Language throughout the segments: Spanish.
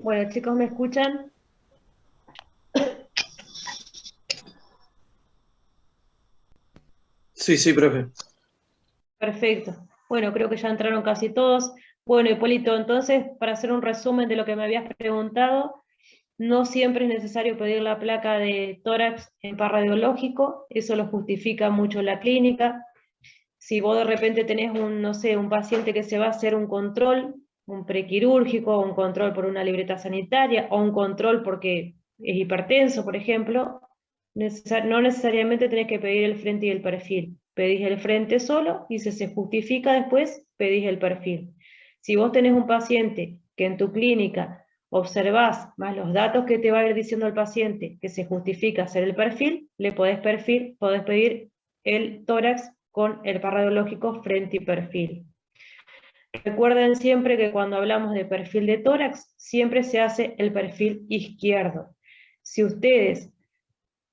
Bueno, chicos, ¿me escuchan? Sí, sí, profe. Perfecto. Bueno, creo que ya entraron casi todos. Bueno, Hipólito, entonces, para hacer un resumen de lo que me habías preguntado, no siempre es necesario pedir la placa de tórax en par radiológico, eso lo justifica mucho la clínica. Si vos de repente tenés un, no sé, un paciente que se va a hacer un control, un prequirúrgico, un control por una libreta sanitaria, o un control porque es hipertenso, por ejemplo, no necesariamente tenés que pedir el frente y el perfil. Pedís el frente solo y si se justifica después, pedís el perfil. Si vos tenés un paciente que en tu clínica observás más los datos que te va a ir diciendo el paciente que se justifica hacer el perfil, le podés pedir el tórax con el par radiológico frente y perfil. Recuerden siempre que cuando hablamos de perfil de tórax, siempre se hace el perfil izquierdo. Si ustedes,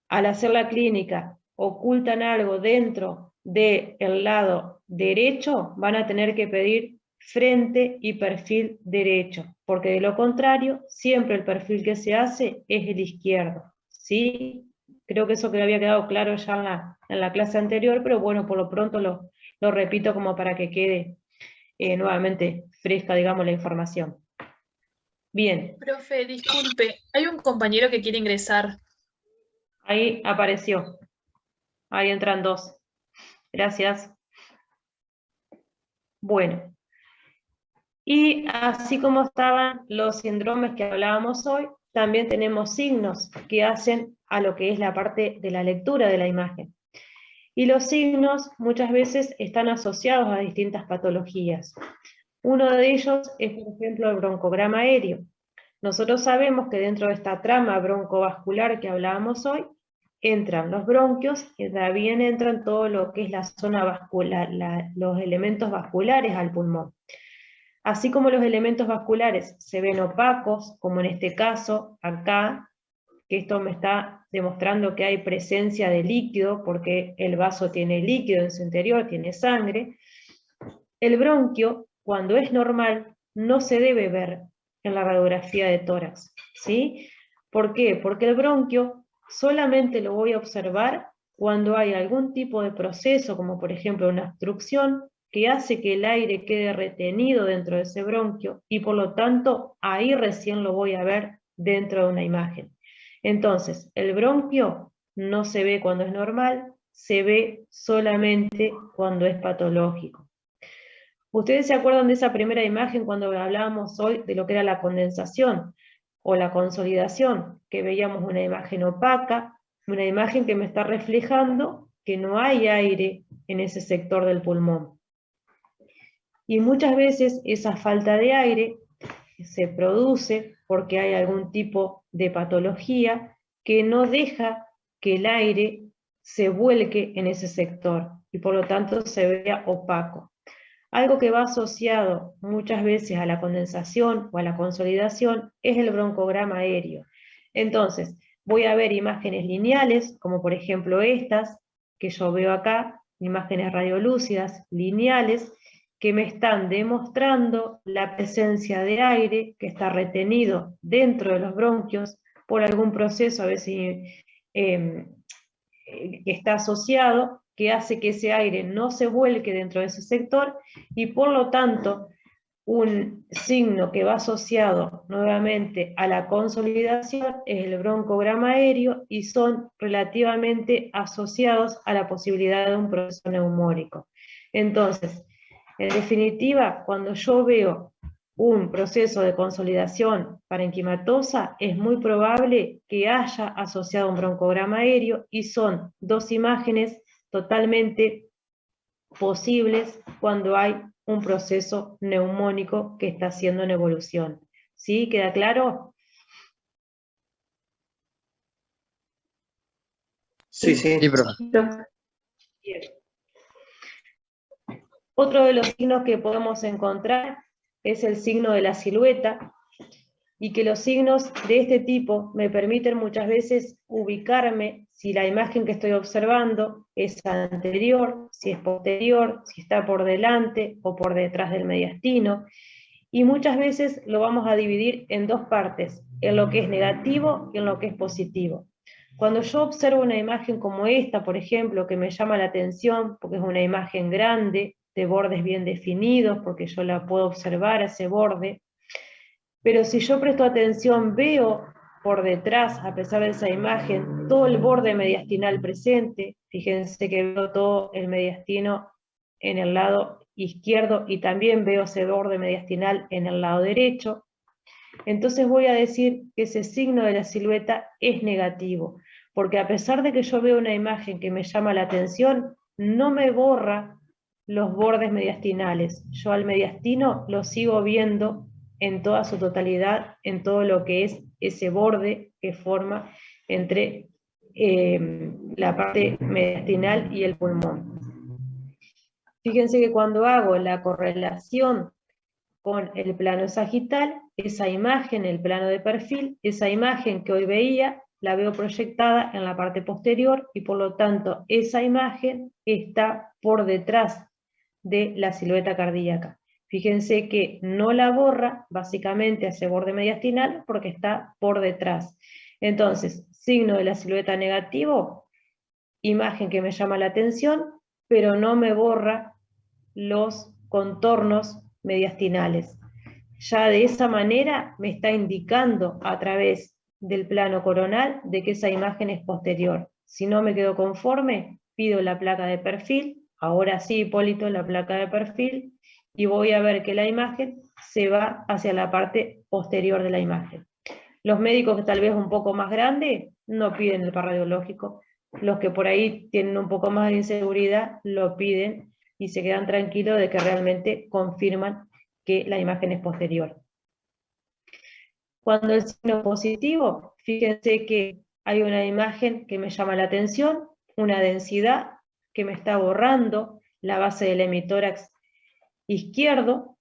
al hacer la clínica, ocultan algo dentro del lado derecho, van a tener que pedir frente y perfil derecho, porque de lo contrario, siempre el perfil que se hace es el izquierdo. ¿Sí? Creo que eso que había quedado claro ya en la clase anterior, pero bueno, por lo pronto lo repito como para que quede nuevamente fresca, digamos, la información. Bien, Profe, disculpe, hay un compañero que quiere ingresar. ahí apareció, ahí entran dos. Gracias. Bueno, y así como estaban los síndromes que hablábamos hoy, también tenemos signos que hacen a lo que es la parte de la lectura de la imagen. Y los signos muchas veces están asociados a distintas patologías. Uno de ellos es, por ejemplo, el broncograma aéreo. Nosotros sabemos que dentro de esta trama broncovascular que hablábamos hoy, entran los bronquios y también entran todo lo que es la zona vascular, los elementos vasculares al pulmón. Así como los elementos vasculares se ven opacos, como en este caso acá, que esto me está demostrando que hay presencia de líquido, porque el vaso tiene líquido en su interior, tiene sangre, el bronquio, cuando es normal, no se debe ver en la radiografía de tórax, ¿sí? ¿Por qué? Porque el bronquio solamente lo voy a observar cuando hay algún tipo de proceso, como por ejemplo una obstrucción, que hace que el aire quede retenido dentro de ese bronquio y por lo tanto ahí recién lo voy a ver dentro de una imagen. Entonces, el bronquio no se ve cuando es normal, se ve solamente cuando es patológico. ¿Ustedes se acuerdan de esa primera imagen cuando hablábamos hoy de lo que era la condensación o la consolidación? Que veíamos una imagen opaca, una imagen que me está reflejando que no hay aire en ese sector del pulmón. Y muchas veces esa falta de aire se produce porque hay algún tipo de patología que no deja que el aire se vuelque en ese sector y por lo tanto se vea opaco. Algo que va asociado muchas veces a la condensación o a la consolidación es el broncograma aéreo. Entonces, voy a ver imágenes lineales, como por ejemplo estas que yo veo acá, imágenes radiolúcidas lineales, que me están demostrando la presencia de aire que está retenido dentro de los bronquios por algún proceso, a veces que está asociado, que hace que ese aire no se vuelque dentro de ese sector y por lo tanto un signo que va asociado nuevamente a la consolidación es el broncograma aéreo y son relativamente asociados a la posibilidad de un proceso neumónico. Entonces, en definitiva, cuando yo veo un proceso de consolidación parenquimatosa, es muy probable que haya asociado un broncograma aéreo y son dos imágenes totalmente posibles cuando hay un proceso neumónico que está haciendo en evolución. ¿Sí? ¿Queda claro? Sí, Sí, sí. profe. Bien. Otro de los signos que podemos encontrar es el signo de la silueta, y que los signos de este tipo me permiten muchas veces ubicarme si la imagen que estoy observando es anterior, si es posterior, si está por delante o por detrás del mediastino, Y muchas veces lo vamos a dividir en dos partes, en lo que es negativo y en lo que es positivo. Cuando yo observo una imagen como esta, por ejemplo, que me llama la atención, porque es una imagen grande, de bordes bien definidos, porque yo la puedo observar, ese borde, pero si yo presto atención, veo por detrás, a pesar de esa imagen, todo el borde mediastinal presente. Fíjense que veo todo el mediastino en el lado izquierdo y también veo ese borde mediastinal en el lado derecho. Entonces voy a decir que ese signo de la silueta es negativo, porque a pesar de que yo veo una imagen que me llama la atención, no me borra los bordes mediastinales. Yo al mediastino lo sigo viendo en toda su totalidad, en todo lo que es ese borde que forma entre la parte mediastinal y el pulmón. Fíjense que cuando hago la correlación con el plano sagital, esa imagen, el plano de perfil, esa imagen que hoy veía, la veo proyectada en la parte posterior y por lo tanto esa imagen está por detrás de la silueta cardíaca. Fíjense que no la borra básicamente a ese borde mediastinal porque está por detrás. Entonces, signo de la silueta negativo, imagen que me llama la atención, pero no me borra los contornos mediastinales. Ya de esa manera me está indicando a través del plano coronal de que esa imagen es posterior. Si no me quedo conforme, pido la placa de perfil, ahora sí, Hipólito, la placa de perfil, y voy a ver que la imagen se va hacia la parte posterior de la imagen. Los médicos que tal vez un poco más grandes no piden el parradiológico. Los que por ahí tienen un poco más de inseguridad lo piden y se quedan tranquilos de que realmente confirman que la imagen es posterior. Cuando el signo es positivo, fíjense que hay una imagen que me llama la atención, una densidad que me está borrando la base del hemitórax izquierdo,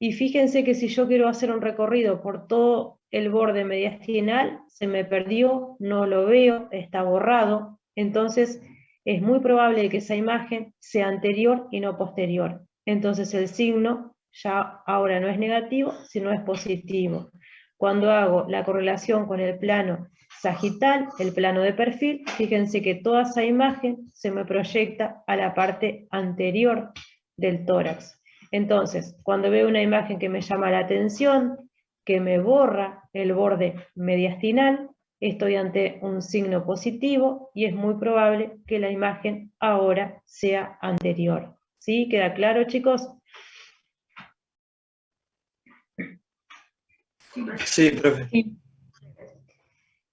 y fíjense que si yo quiero hacer un recorrido por todo el borde mediastinal, se me perdió, no lo veo, está borrado, entonces es muy probable que esa imagen sea anterior y no posterior. Entonces el signo ya ahora no es negativo, sino es positivo. Cuando hago la correlación con el plano sagital, el plano de perfil, fíjense que toda esa imagen se me proyecta a la parte anterior del tórax. Entonces, cuando veo una imagen que me llama la atención, que me borra el borde mediastinal, estoy ante un signo positivo y es muy probable que la imagen ahora sea anterior. ¿Sí? ¿Queda claro, chicos? Sí, profe.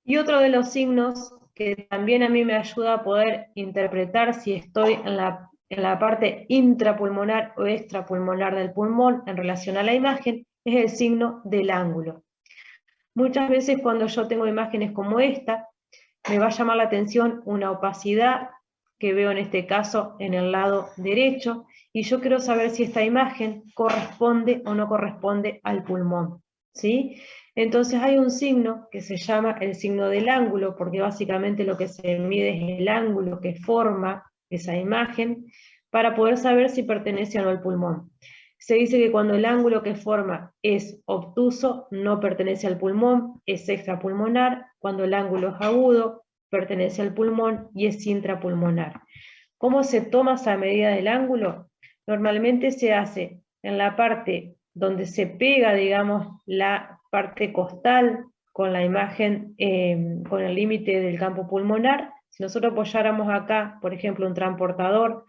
Y otro de los signos que también a mí me ayuda a poder interpretar si estoy en la parte intrapulmonar o extrapulmonar del pulmón en relación a la imagen, es el signo del ángulo. Muchas veces cuando yo tengo imágenes como esta, me va a llamar la atención una opacidad que veo en este caso en el lado derecho, y yo quiero saber si esta imagen corresponde o no corresponde al pulmón, ¿sí? Entonces hay un signo que se llama el signo del ángulo, porque básicamente lo que se mide es el ángulo que forma esa imagen, para poder saber si pertenece o no al pulmón. Se dice que cuando el ángulo que forma es obtuso, no pertenece al pulmón, es extrapulmonar. Cuando el ángulo es agudo, pertenece al pulmón y es intrapulmonar. ¿Cómo se toma esa medida del ángulo? Normalmente se hace en la parte donde se pega, digamos, la parte costal con la imagen, con el límite del campo pulmonar. Si nosotros apoyáramos acá, por ejemplo, un transportador,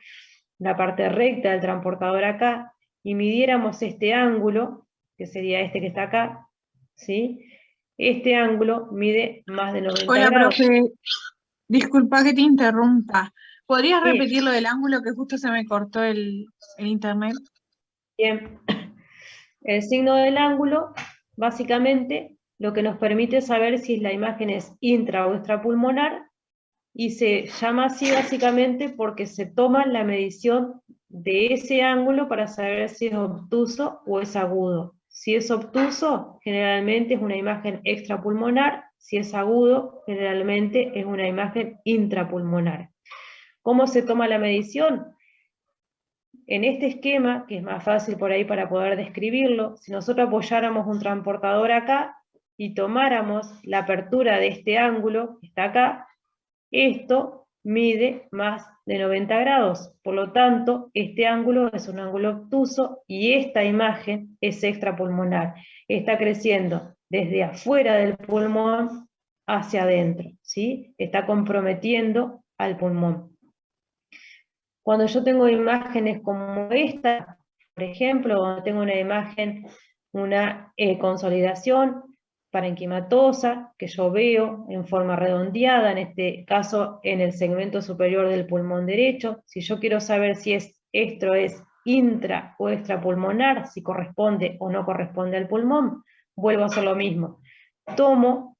la parte recta del transportador acá, y midiéramos este ángulo, que sería este que está acá, ¿sí? Este ángulo mide más de 90 Hola, grados. profe. Disculpa que te interrumpa. ¿Podrías Sí. repetir lo del ángulo que justo se me cortó el internet? Bien. El signo del ángulo, básicamente, lo que nos permite saber si la imagen es intra o extrapulmonar, y se llama así básicamente porque se toma la medición de ese ángulo para saber si es obtuso o es agudo. Si es obtuso, generalmente es una imagen extrapulmonar; si es agudo, generalmente es una imagen intrapulmonar. ¿Cómo se toma la medición? En este esquema, que es más fácil por ahí para poder describirlo, si nosotros apoyáramos un transportador acá y tomáramos la apertura de este ángulo, que está acá, esto mide más de 90 grados, por lo tanto, este ángulo es un ángulo obtuso y esta imagen es extrapulmonar. Está creciendo desde afuera del pulmón hacia adentro, ¿sí? Está comprometiendo al pulmón. Cuando yo tengo imágenes como esta, por ejemplo, cuando tengo una imagen, una consolidación parenquimatosa, que yo veo en forma redondeada, en este caso en el segmento superior del pulmón derecho, si yo quiero saber si esto es intra o extrapulmonar, si corresponde o no corresponde al pulmón, vuelvo a hacer lo mismo. Tomo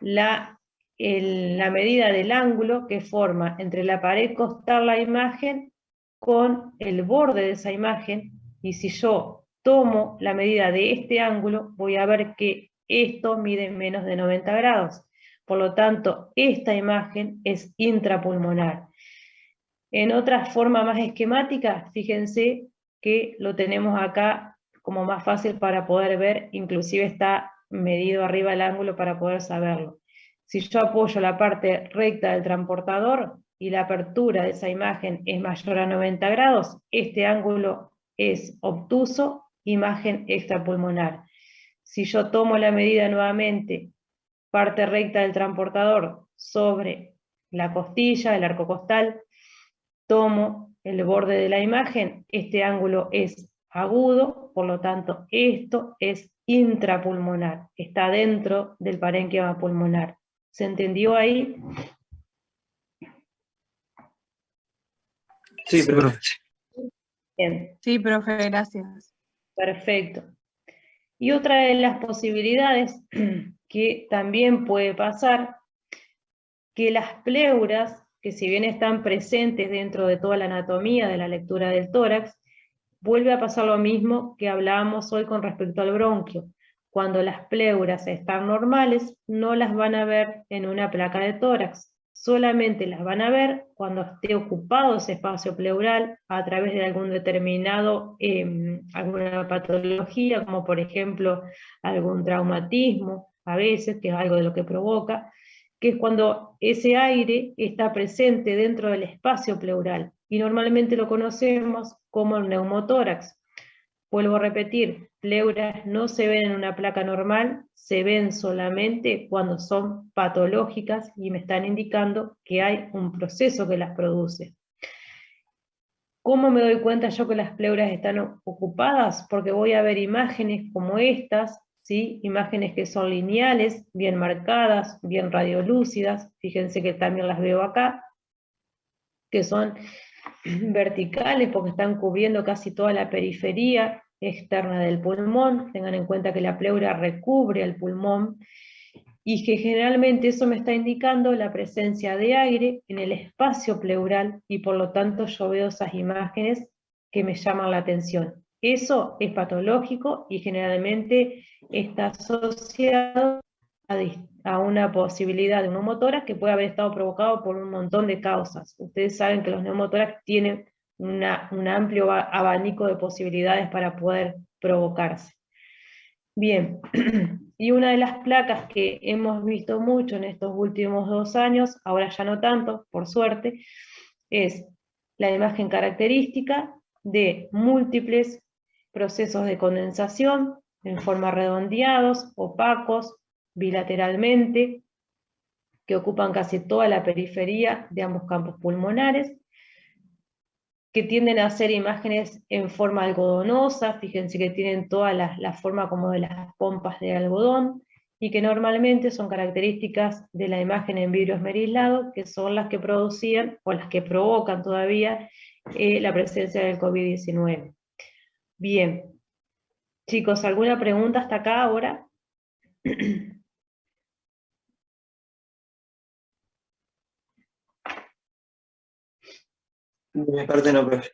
la medida del ángulo que forma entre la pared costal la imagen con el borde de esa imagen, y si yo tomo la medida de este ángulo, voy a ver que esto mide menos de 90 grados. Por lo tanto, esta imagen es intrapulmonar. En otra forma más esquemática, fíjense que lo tenemos acá como más fácil para poder ver, inclusive está medido arriba el ángulo para poder saberlo. Si yo apoyo la parte recta del transportador y la apertura de esa imagen es mayor a 90 grados, este ángulo es obtuso, imagen extrapulmonar. Si yo tomo la medida nuevamente, parte recta del transportador sobre la costilla, el arco costal, tomo el borde de la imagen, este ángulo es agudo, por lo tanto esto es intrapulmonar, está dentro del parénquima pulmonar. ¿Se entendió ahí? Sí, profe. Bien. Sí, profe, gracias. Perfecto. Y otra de las posibilidades que también puede pasar, que las pleuras, que si bien están presentes dentro de toda la anatomía de la lectura del tórax, vuelve a pasar lo mismo que hablábamos hoy con respecto al bronquio. Cuando las pleuras están normales, no las van a ver en una placa de tórax, solamente las van a ver cuando esté ocupado ese espacio pleural a través de algún determinado, alguna patología, como por ejemplo algún traumatismo, a veces, que es algo de lo que provoca, que es cuando ese aire está presente dentro del espacio pleural, y normalmente lo conocemos como el neumotórax. Vuelvo a repetir, pleuras no se ven en una placa normal, se ven solamente cuando son patológicas y me están indicando que hay un proceso que las produce. ¿Cómo me doy cuenta yo que las pleuras están ocupadas? Porque voy a ver imágenes como estas, ¿sí? Imágenes que son lineales, bien marcadas, bien radiolúcidas, fíjense que también las veo acá, que son verticales porque están cubriendo casi toda la periferia externa del pulmón. Tengan en cuenta que la pleura recubre el pulmón y que generalmente eso me está indicando la presencia de aire en el espacio pleural, y por lo tanto yo veo esas imágenes que me llaman la atención. Eso es patológico y generalmente está asociado a una posibilidad de un neumotórax que puede haber estado provocado por un montón de causas. Ustedes saben que los neumotórax tienen un amplio abanico de posibilidades para poder provocarse. Bien, y una de las placas que hemos visto mucho en estos últimos 2 años, ahora ya no tanto, por suerte, es la imagen característica de múltiples procesos de condensación en forma redondeados, opacos, bilateralmente, que ocupan casi toda la periferia de ambos campos pulmonares, que tienden a ser imágenes en forma algodonosa, fíjense que tienen toda la forma como de las pompas de algodón, y que normalmente son características de la imagen en vidrio esmerilado, que son las que producían, o las que provocan todavía, la presencia del COVID-19. Bien, chicos, ¿alguna pregunta hasta acá ahora? De mi parte no, profe.